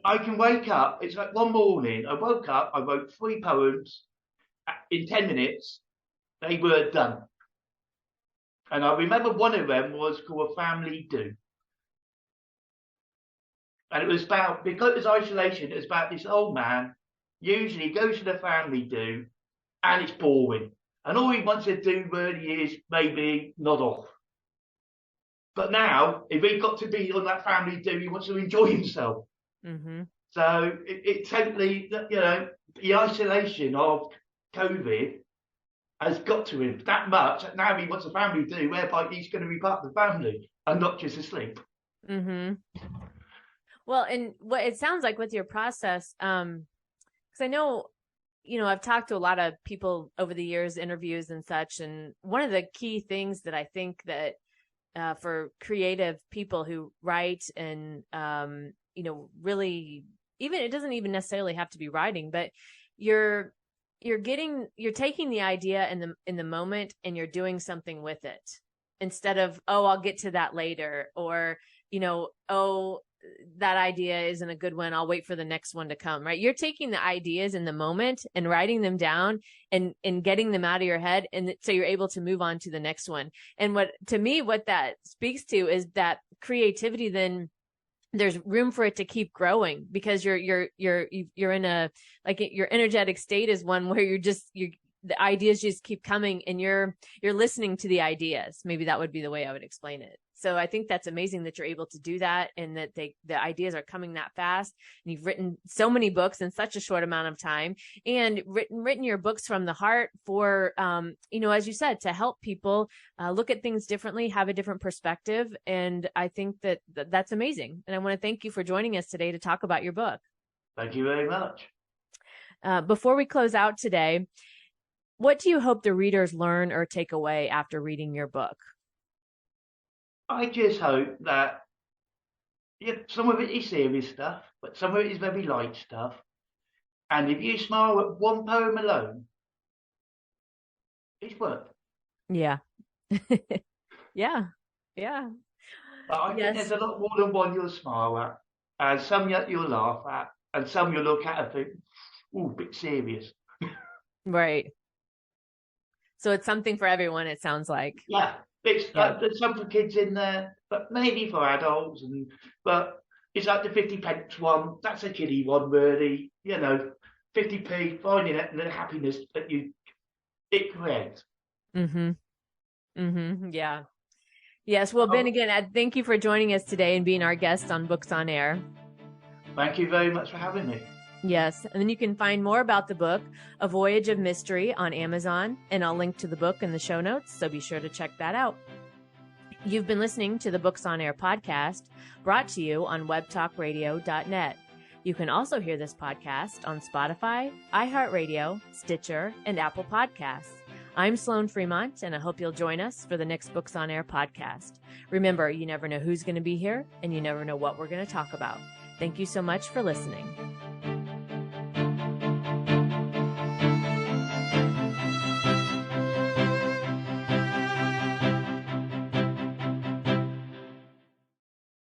I can wake up. It's like one morning, I woke up, I wrote 3 poems in 10 minutes. They were done. And I remember one of them was called A Family Do. And it was about, because it was isolation, it was about this old man, usually goes to the family do, and it's boring. And all he wants to do really is maybe nod off. But now, if he got to be on that family do, he wants to enjoy himself. Mm-hmm. So it totally, the isolation of COVID has got to him that much. Now he wants a family do, whereby he's going to be part of the family and not just asleep. Mm-hmm. Well, and what it sounds like with your process, because I know, I've talked to a lot of people over the years, interviews and such, and one of the key things that I think that for creative people who write and, really, even it doesn't even necessarily have to be writing, but you're taking the idea in the moment and you're doing something with it instead of, oh, I'll get to that later, or, oh, that idea isn't a good one, I'll wait for the next one to come, right? You're taking the ideas in the moment and writing them down and getting them out of your head. And so you're able to move on to the next one. And what that speaks to is that creativity, then there's room for it to keep growing because you're in a, like, your energetic state is one where the ideas just keep coming and you're listening to the ideas. Maybe that would be the way I would explain it. So I think that's amazing that you're able to do that and that the ideas are coming that fast. And you've written so many books in such a short amount of time and written your books from the heart for, as you said, to help people look at things differently, have a different perspective. And I think that's amazing. And I want to thank you for joining us today to talk about your book. Thank you very much. Before we close out today, what do you hope the readers learn or take away after reading your book? I just hope that some of it is serious stuff, but some of it is very light stuff. And if you smile at one poem alone, it's worth it. Yeah. Yeah. Yeah. But I think there's a lot more than one you'll smile at, and some you'll laugh at, and some you'll look at and think, ooh, a bit serious. Right. So it's something for everyone, it sounds like. Yeah. There's some for kids in there, but maybe for adults. But it's like the 50p one. That's a kiddie one, really. 50p, finding it and the happiness that it creates. Mm-hmm. Mm-hmm. Yeah. Yes. Well, Ben, again, thank you for joining us today and being our guest on Books on Air. Thank you very much for having me. Yes. And then you can find more about the book, A Voyage of Mystery, on Amazon, and I'll link to the book in the show notes, so be sure to check that out. You've been listening to the Books on Air podcast, brought to you on webtalkradio.net. You can also hear this podcast on Spotify, iHeartRadio, Stitcher, and Apple Podcasts. I'm Sloan Fremont, and I hope you'll join us for the next Books on Air podcast. Remember, you never know who's going to be here, and you never know what we're going to talk about. Thank you so much for listening.